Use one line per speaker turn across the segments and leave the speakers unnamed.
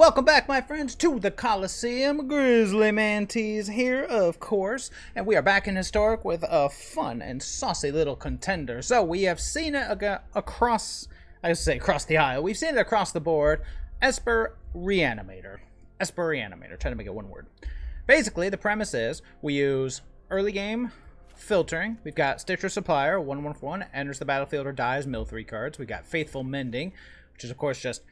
Welcome back, my friends, to the Coliseum. GrizzlyMantes here, of course, and we are back in Historic with a fun and saucy little contender. So we have seen it across the aisle. We've seen it across the board. ESPEREANIMATOR. ESPEREANIMATOR. Trying to make it one word. Basically, the premise is we use early game filtering. We've got Stitcher Supplier, 1/1/1, enters the battlefield or dies, mill 3 cards. We've got Faithful Mending, which is, of course, just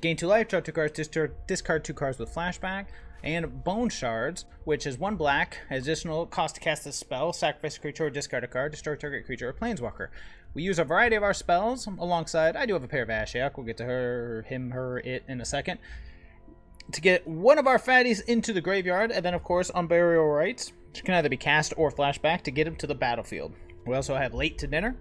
gain 2 life, draw 2 cards, discard 2 cards with flashback. And Bone Shards, which is 1 black, additional cost to cast this spell, sacrifice a creature or discard a card, destroy target creature or planeswalker. We use a variety of our spells alongside, I do have a pair of Ashiok, we'll get to her, him, her, it in a second, to get one of our fatties into the graveyard, and then of course Unburial Rites, which can either be cast or flashback to get him to the battlefield. We also have Late to Dinner.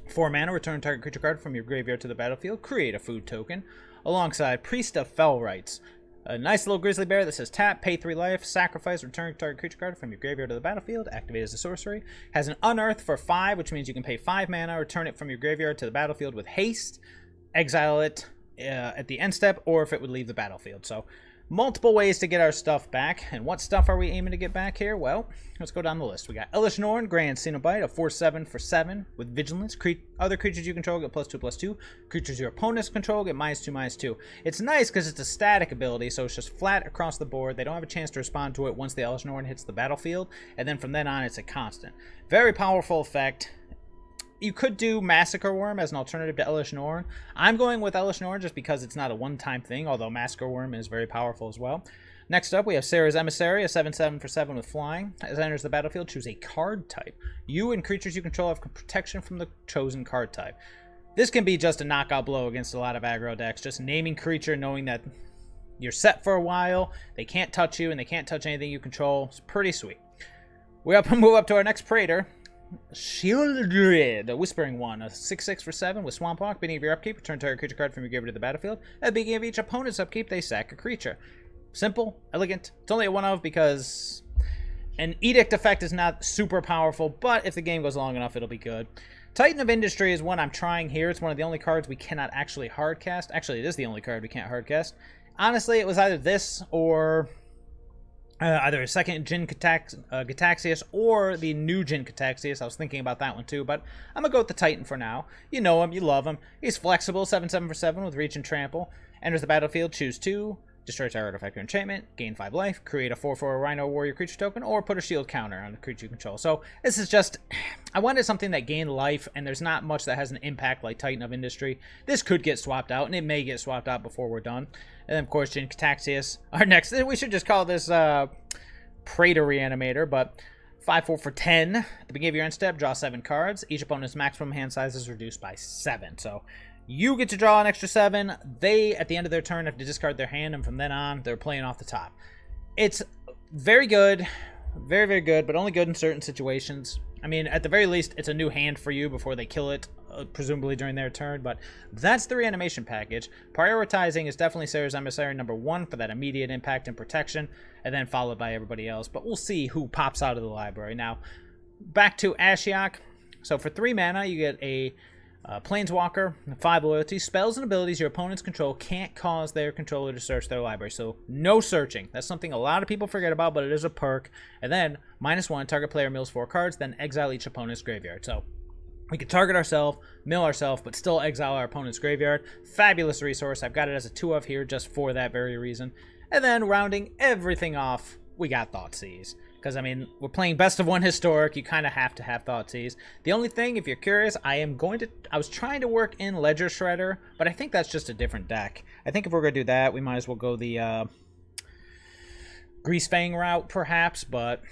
4 mana, return target creature card from your graveyard to the battlefield, create a food token, alongside Priest of Fell Rites. A nice little grizzly bear that says tap, pay 3 life, sacrifice, return target creature card from your graveyard to the battlefield, activate as a sorcery. Has an unearth for 5, which means you can pay 5 mana, return it from your graveyard to the battlefield with haste, exile it at the end step, or if it would leave the battlefield. So multiple ways to get our stuff back. And what stuff are we aiming to get back here? Well, let's go down the list. We got Elesh, Norn, Grand Cenobite, a 4/7 for 7 with Vigilance. Other creatures you control get +2/+2. Creatures your opponents control get -2/-2. It's nice because it's a static ability, so it's just flat across the board. They don't have a chance to respond to it once the Elesh Norn hits the battlefield, and then from then on it's a constant. Very powerful effect. You could do Massacre Worm as an alternative to Elesh Norn. I'm going with Elesh Norn just because it's not a one-time thing, although Massacre Worm is very powerful as well. Next up, we have Serra's Emissary, a 7/7 for 7 with flying. As it enters the battlefield, choose a card type. You and creatures you control have protection from the chosen card type. This can be just a knockout blow against a lot of aggro decks. Just naming creature, knowing that you're set for a while, they can't touch you, and they can't touch anything you control. It's pretty sweet. We move up to our next Praetor. Sheoldred, a Whispering One, a 6/6 for 7 with Swamp Walk. Beginning of your upkeep, return target creature card from your graveyard to the battlefield. At the beginning of each opponent's upkeep, they sack a creature. Simple, elegant. It's only a 1-of because an Edict effect is not super powerful, but if the game goes long enough, it'll be good. Titan of Industry is one I'm trying here. It's one of the only cards we cannot actually hardcast. Actually, it is the only card we can't hardcast. Honestly, it was either this or either a second Jin-Gitaxias or the new Jin-Gitaxias. I was thinking about that one too, but I'm going to go with the Titan for now. You know him, you love him. He's flexible, 7/7 for 7 with reach and trample. Enters the battlefield, choose 2, destroy target artifact or enchantment, gain 5 life, create a 4/4 Rhino Warrior creature token, or put a shield counter on the creature you control. So this is just, I wanted something that gained life, and there's not much that has an impact like Titan of Industry. This could get swapped out, and it may get swapped out before we're done. And then, of course, Jin-Gitaxias. Our next, we should just call this Praetor Reanimator, but 5/4 for 10. At the beginning of your end step, draw 7 cards. Each opponent's maximum hand size is reduced by 7. So you get to draw an extra 7. They, at the end of their turn, have to discard their hand, and from then on, they're playing off the top. It's very good. Very, very good, but only good in certain situations. I mean, at the very least, it's a new hand for you before they kill it, presumably during their turn, but that's the reanimation package. Prioritizing is definitely Serra's Emissary #1 for that immediate impact and protection, and then followed by everybody else, but we'll see who pops out of the library. Now, back to Ashiok. So for 3 mana, you get a Planeswalker, 5 loyalty. Spells and abilities your opponents control can't cause their controller to search their library, so no searching. That's something a lot of people forget about, but it is a perk. And then, -1, target player mills 4 cards, then exile each opponent's graveyard. So we can target ourselves, mill ourselves, but still exile our opponent's graveyard. Fabulous resource. I've got it as a 2-of here just for that very reason. And then rounding everything off, we got Thoughtseize. Because, I mean, we're playing best of 1 Historic. You kind of have to have Thoughtseize. The only thing, if you're curious, I was trying to work in Ledger Shredder, but I think that's just a different deck. I think if we're going to do that, we might as well go the Greasefang route, perhaps, but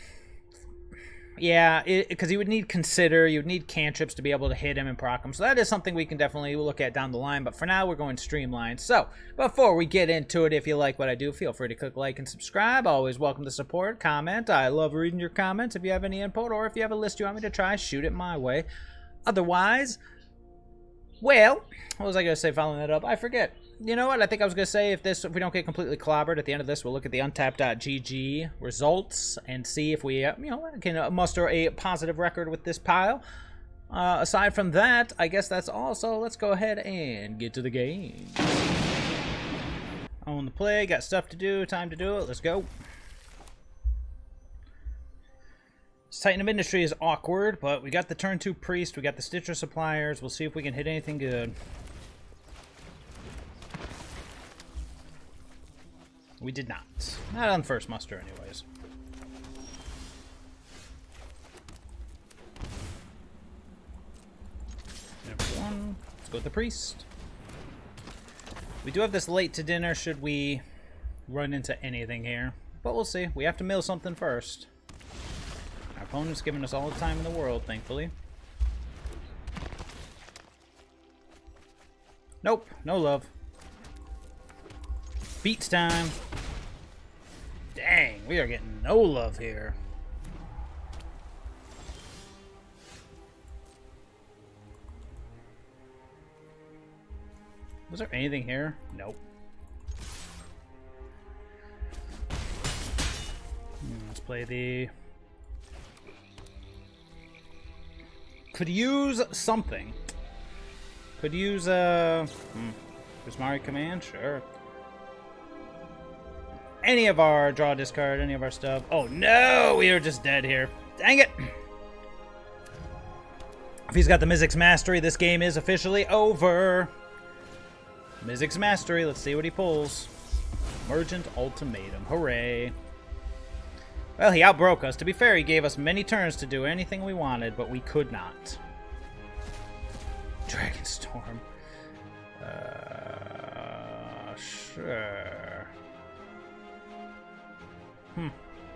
yeah, because you would need Consider, you would need cantrips to be able to hit him and proc him, so that is something we can definitely look at down the line, but for now, we're going Streamline. So, before we get into it, if you like what I do, feel free to click like and subscribe. Always welcome to support, comment. I love reading your comments. If you have any input, or if you have a list you want me to try, shoot it my way. Otherwise, well, what was I going to say following that up? I forget. You know what? I think I was going to say if we don't get completely clobbered at the end of this, we'll look at the untapped.gg results and see if we, can muster a positive record with this pile. Aside from that, I guess that's all. So let's go ahead and get to the game. On the play, got stuff to do, time to do it, let's go. This Titan of Industry is awkward, but we got the turn 2 Priest, we got the Stitcher Suppliers, we'll see if we can hit anything good. We did not. Not on first muster anyways. Number 1, let's go with the Priest. We do have this late to dinner should we run into anything here, but we'll see. We have to mill something first. Our opponent's giving us all the time in the world, thankfully. Nope, no love. Beats time. Dang, we are getting no love here. Was there anything here? Nope. Let's play the... Could use something. Could use Prismari Command? Sure. Any of our draw discard, any of our stuff. Oh no! We are just dead here. Dang it! If he's got the Mizzik's Mastery, this game is officially over. Mizzik's Mastery, let's see what he pulls. Emergent Ultimatum, hooray. Well, he outbroke us. To be fair, he gave us many turns to do anything we wanted, but we could not. Dragonstorm. Sure.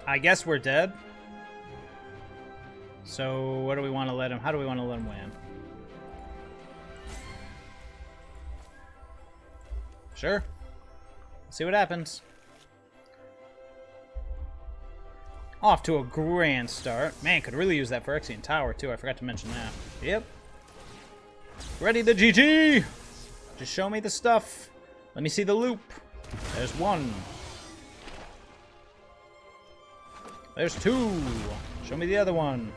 I guess we're dead. So, what do we want to let him... How do we want to let him win? Sure. Let's see what happens. Off to a grand start. Man, could really use that Phyrexian Tower, too. I forgot to mention that. Yep. Ready the GG! Just show me the stuff. Let me see the loop. There's 1. There's 2. Show me the other one.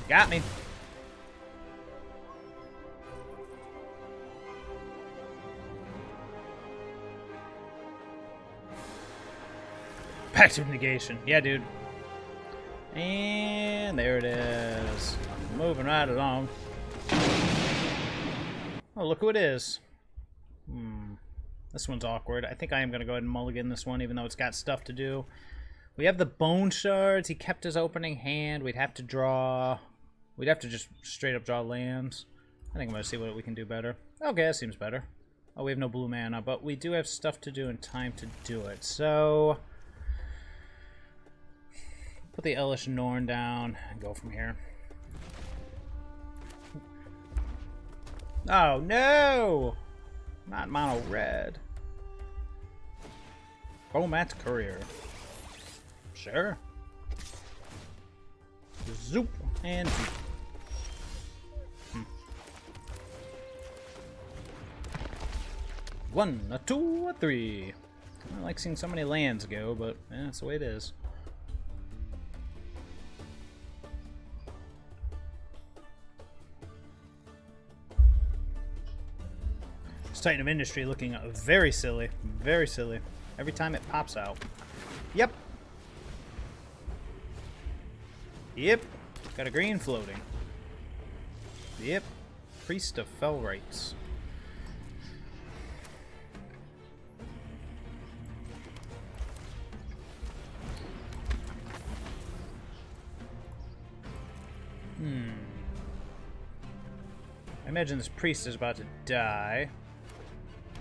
Got me. Pact of Negation. Yeah, dude. And there it is. Moving right along. Oh, look who it is. This one's awkward. I think I am going to go ahead and mulligan this one, even though it's got stuff to do. We have the Bone Shards. He kept his opening hand. We'd have to draw... We'd have to just straight up draw lands. I think I'm going to see what we can do better. Okay, that seems better. Oh, we have no blue mana, but we do have stuff to do and time to do it. So... Put the Elesh Norn down and go from here. Oh, no! Not mono red. Chromat Courier. Sure. Zoop and zoop. 1, a 2, a 3. I like seeing so many lands go, but yeah, that's the way it is. Titan of Industry looking very silly. Very silly. Every time it pops out. Yep. Yep. Got a green floating. Yep. Priest of Fell Rites. I imagine this priest is about to die.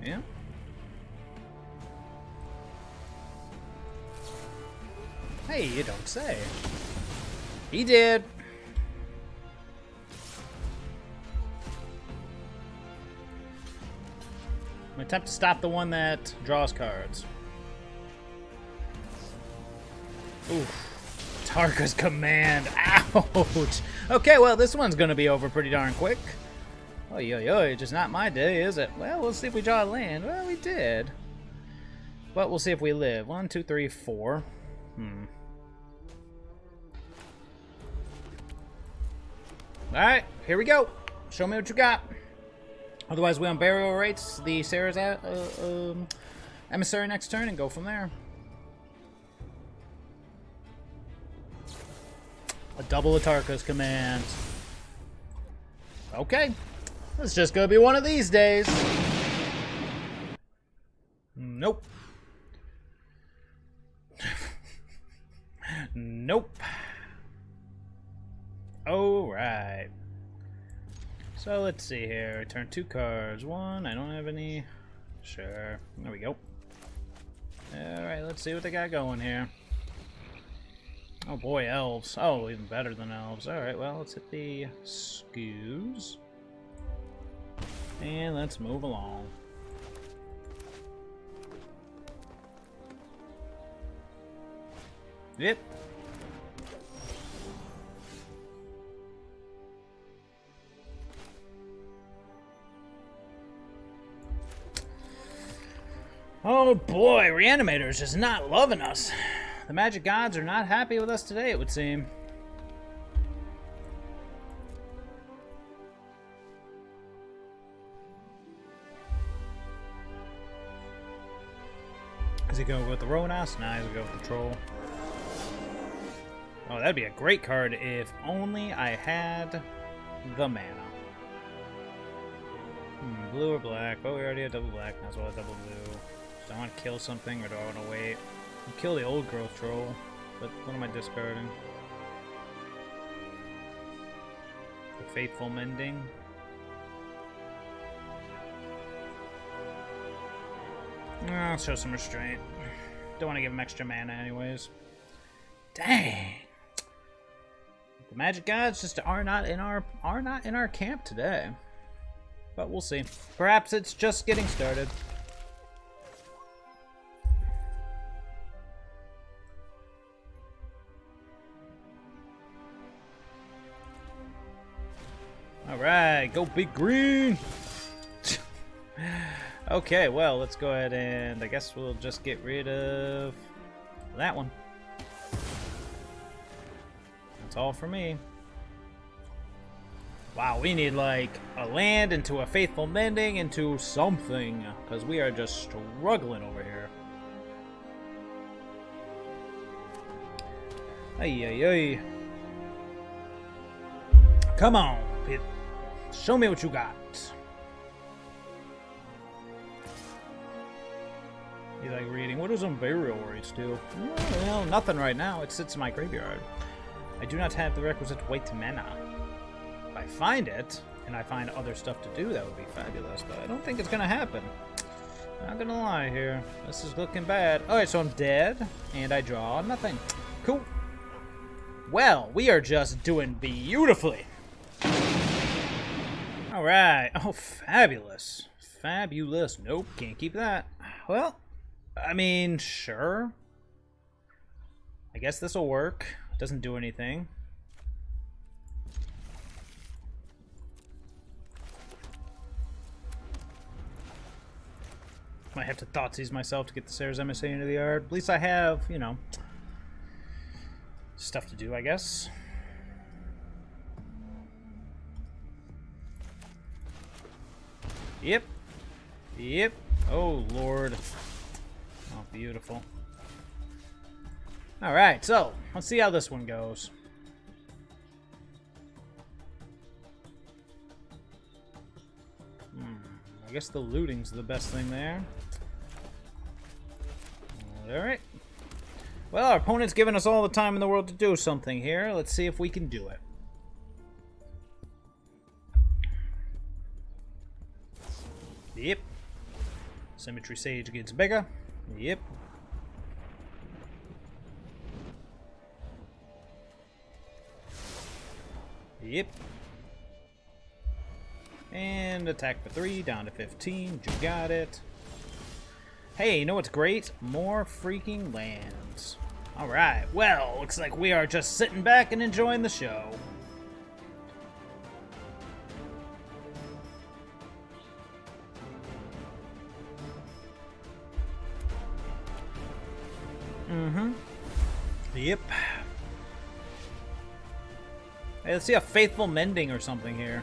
Yeah. Hey, you don't say. He did. I'm gonna attempt to stop the one that draws cards. Oof. Atarka's Command. Ouch. Okay, well, this one's gonna be over pretty darn quick. Oy, oy, oy, just not my day, is it? Well, we'll see if we draw a land. Well, we did. But we'll see if we live. 1, 2, 3, 4. Alright, here we go. Show me what you got. Otherwise, we Unburial Rites the Serra's Emissary next turn and go from there. A double Atarka's command. Okay. It's just gonna be one of these days. Nope. Nope. Alright. So let's see here. Return 2 cards. 1, I don't have any. Sure. There we go. Alright, let's see what they got going here. Oh boy, elves. Oh, even better than elves. Alright, well, let's hit the skews. And let's move along. Yep. Oh boy, Reanimator's just not loving us. The magic gods are not happy with us today, it would seem. Is he going with the Ronas? Nah, he's going to go with the Troll. Oh, that'd be a great card if only I had the mana. Blue or black? Oh, we already have double black, might as well have double blue. Do I want to kill something or do I want to wait? I'll kill the old growth troll, but what am I discarding? The Faithful Mending. I'll show some restraint. Don't want to give him extra mana anyways. Dang. The magic gods just are not in our camp today. But we'll see. Perhaps it's just getting started. Alright, go big green! Okay, well, let's go ahead and I guess we'll just get rid of that one. That's all for me. Wow, we need like a land into a Faithful Mending into something, because we are just struggling over here. Ay, ay, ay. Come on, Pit. Show me what you got. You like reading? What does Unburial Rites do? Well, nothing right now. It sits in my graveyard. I do not have the requisite white mana. If I find it, and I find other stuff to do, that would be fabulous, but I don't think it's gonna happen. Not gonna lie here. This is looking bad. Alright, so I'm dead, and I draw nothing. Cool. Well, we are just doing beautifully. Alright. Oh, fabulous. Fabulous. Nope, can't keep that. Well, I mean, sure. I guess this will work. Doesn't do anything. Might have to Thoughtseize myself to get the Serra's Emissary into the yard. At least I have, you know, stuff to do, I guess. Yep. Yep. Oh, Lord. Oh, beautiful. Alright, so, let's see how this one goes. I guess the looting's the best thing there. Alright. Well, our opponent's given us all the time in the world to do something here. Let's see if we can do it. Yep. Symmetry Sage gets bigger. Yep. Yep. And attack for 3, down to 15. You got it. Hey, you know what's great? More freaking lands. Alright, well, looks like we are just sitting back and enjoying the show. Yep. Hey, let's see a Faithful Mending or something here.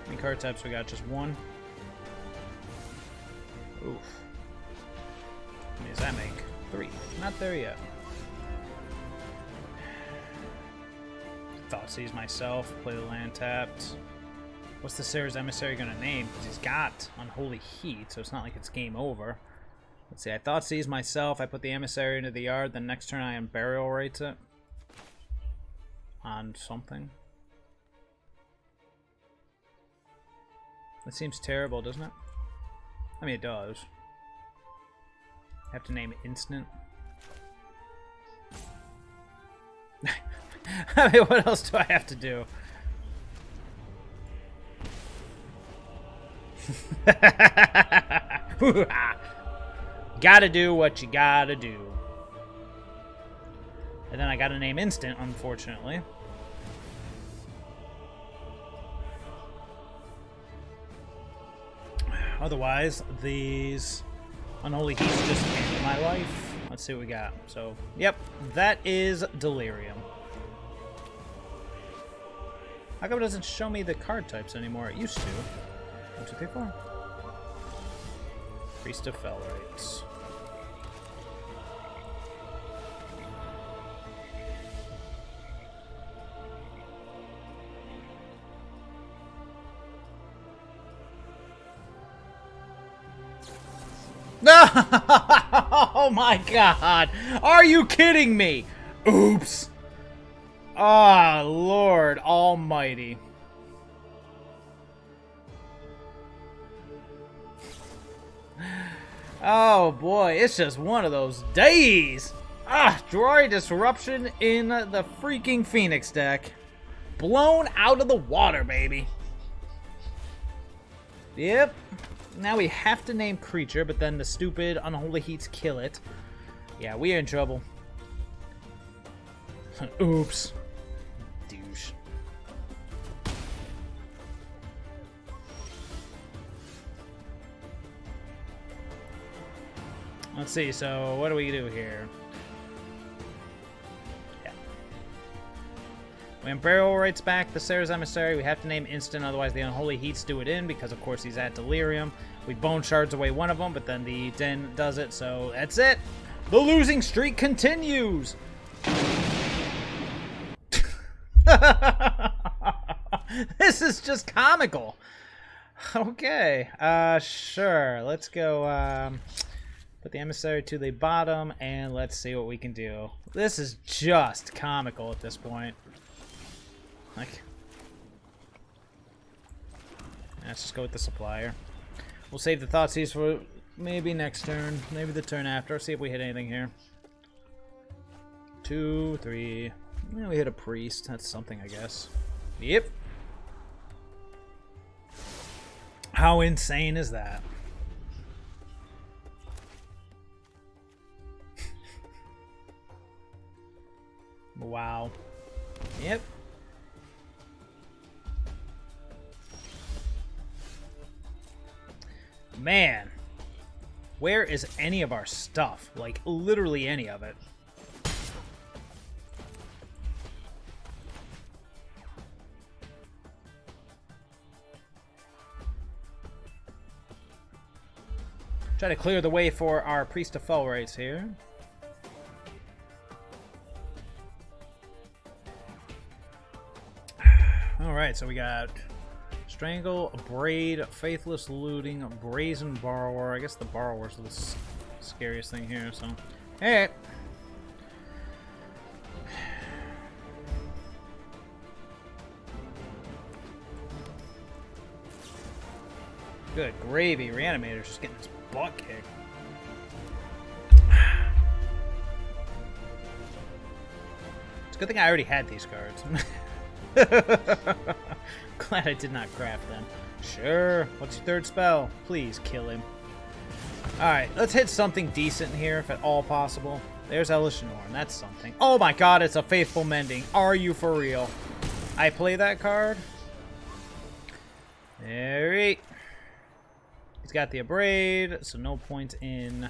How many card types we got? Just one? Oof. How many does that make? 3. Not there yet. Thoughtseize myself. Play the land tapped. What's the Serra's Emissary going to name? Because he's got Unholy Heat, so it's not like it's game over. Let's see. I Thoughtseize myself. I put the Emissary into the yard. Then next turn I Unburial Rites it. On something. That seems terrible, doesn't it? I mean, it does. I have to name instant. I mean, what else do I have to do? Gotta do what you gotta do. And then I gotta name instant, unfortunately. Otherwise, these Unholy Heats just end my life. Let's see what we got. So, yep, that is Delirium. How come it doesn't show me the card types anymore? It used to. 1, 2, 3, 4. Priest of Felrites. No! Oh my god! Are you kidding me? Oops! Ah, oh, Lord Almighty. Oh boy, it's just one of those days! Ah, Droid Disruption in the freaking Phoenix deck. Blown out of the water, baby. Yep. Now we have to name creature, but then the stupid Unholy Heats kill it. Yeah, we are in trouble. Oops. Douche. Let's see, so what do we do here? Yeah. We Unburial Rites back the Serra's Emissary. We have to name instant, otherwise the Unholy Heats do it in, because of course he's at Delirium. We Bone Shards away one of them, but then the Den does it, so that's it! The losing streak continues! This is just comical! Okay, sure, let's go, put the Emissary to the bottom, and let's see what we can do. This is just comical at this point. Like, let's just go with the supplier. We'll save the Thoughtseize for maybe next turn, maybe the turn after. See if we hit anything here. 2, 3. Yeah, we hit a priest. That's something, I guess. Yep. How insane is that? Wow. Yep. Man, where is any of our stuff? Like, literally any of it. Try to clear the way for our Priest of Felrites here. Alright, so we got Strangle, Braid, Faithless Looting, Brazen Borrower. I guess the Borrower's the scariest thing here, so. Hey! Good gravy. Reanimator's just getting his butt kicked. It's a good thing I already had these cards. Glad I did not craft them. Sure. What's your third spell? Please kill him. Alright, let's hit something decent here, if at all possible. There's Elesh and Norn. That's something. Oh my god, it's a Faithful Mending. Are you for real? I play that card. Alright. He's got the Abrade, so no point in...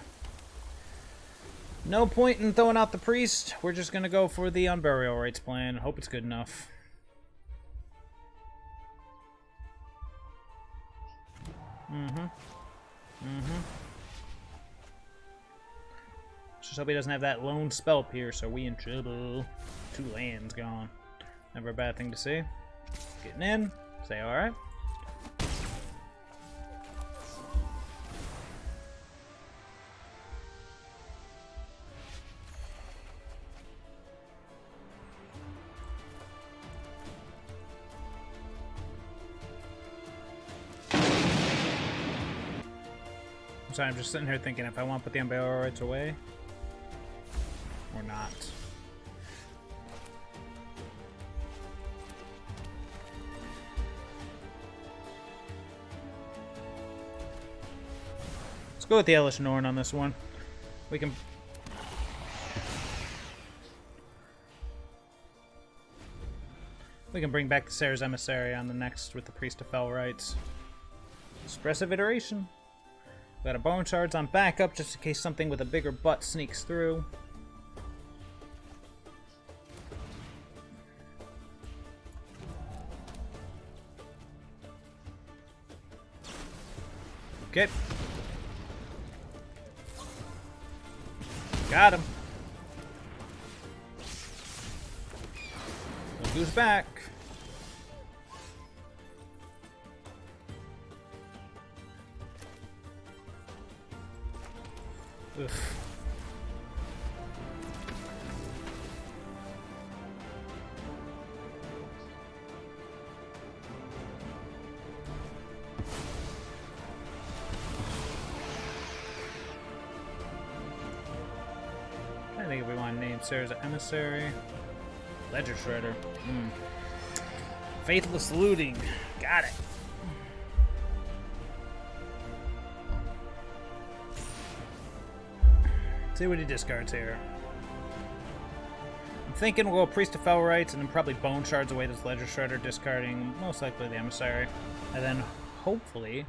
No point in throwing out the Priest. We're just gonna go for the Unburial Rites plan. Hope it's good enough. Just hope he doesn't have that lone spell pierce, or we in trouble. 2 lands gone. Never a bad thing to see. Getting in. Say alright. I'm just sitting here thinking if I want to put the Unburial Rites away or not. Let's go with the Elesh Norn on this one. We can bring back the Serra's Emissary on the next with the Priest of Fell Rites. Expressive Iteration. Got a Bone Shards on backup just in case something with a bigger butt sneaks through. Okay. Got him. Look who's back. Ugh. I think if we want to name Serra's Emissary. Ledger Shredder. Faithless Looting. Got it. See what he discards here. I'm thinking we'll go Priest of Fell Rites and then probably Bone Shards away this Ledger Shredder, discarding most likely the Emissary. And then hopefully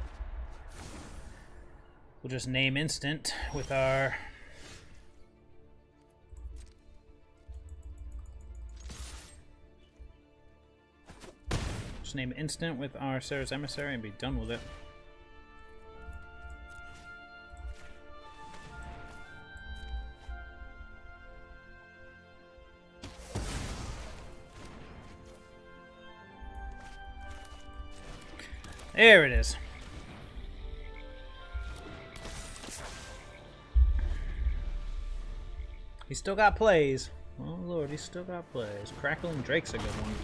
we'll just name instant with our Serra's Emissary and be done with it. There it is. He's still got plays. Oh lord, he's still got plays. Crackling Drake's a good one.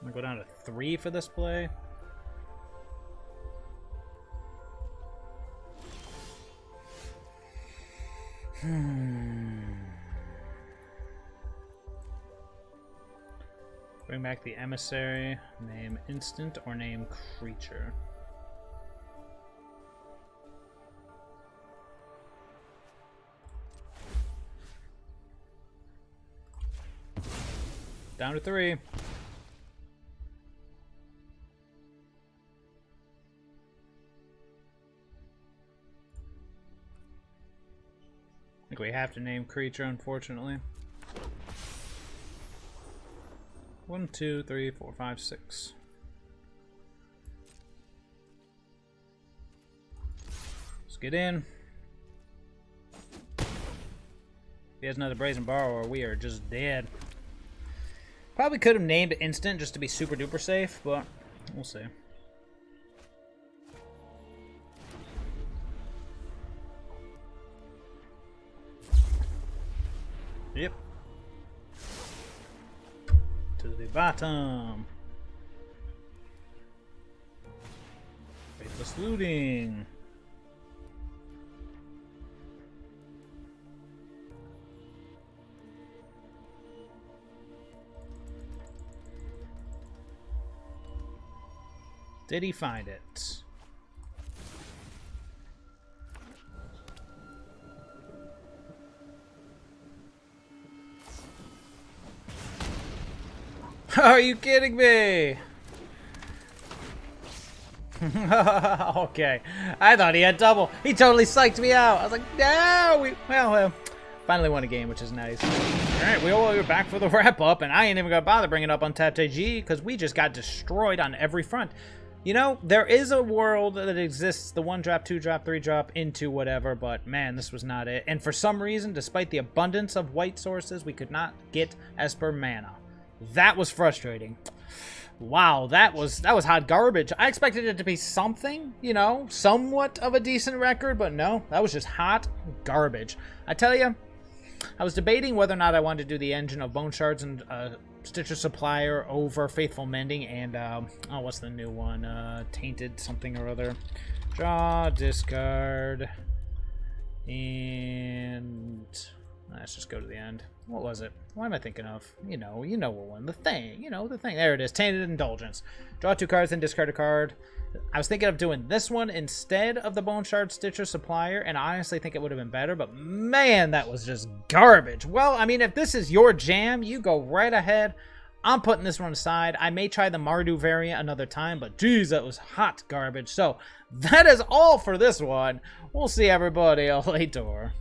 I'm gonna go down to 3 for this play. Bring back the Emissary, name instant or name creature. Down to 3. I think we have to name creature, unfortunately. 1, 2, 3, 4, 5, 6. Let's get in. If he has another Brazen Borrower, we are just dead. Probably could have named instant just to be super duper safe, but we'll see. Yep. To the bottom. Faithless Looting. Did he find it? Are you kidding me? Okay. I thought he had double. He totally psyched me out. I was like, no. Well, Finally won a game, which is nice. Alright, we're back for the wrap-up, and I ain't even gonna bother bringing up Untapped AG, because we just got destroyed on every front. You know, there is a world that exists, the 1-drop, 2-drop, 3-drop, into whatever, but man, this was not it. And for some reason, despite the abundance of white sources, we could not get Esper mana. That was frustrating. Wow, that was hot garbage. I expected it to be something, you know, somewhat of a decent record, but no, that was just hot garbage. I tell you, I was debating whether or not I wanted to do the engine of Bone Shards and Stitcher Supplier over Faithful Mending and, oh, what's the new one? Tainted something or other. Draw, discard, and let's just go to the end. What was it? What am I thinking of? You know what one. The thing. You know, the thing. There it is. Tainted Indulgence. Draw 2 cards, then discard a card. I was thinking of doing this one instead of the Bone Shard Stitcher Supplier, and I honestly think it would have been better, but man, that was just garbage. Well, I mean, if this is your jam, you go right ahead. I'm putting this one aside. I may try the Mardu variant another time, but geez, that was hot garbage. So, that is all for this one. We'll see everybody later.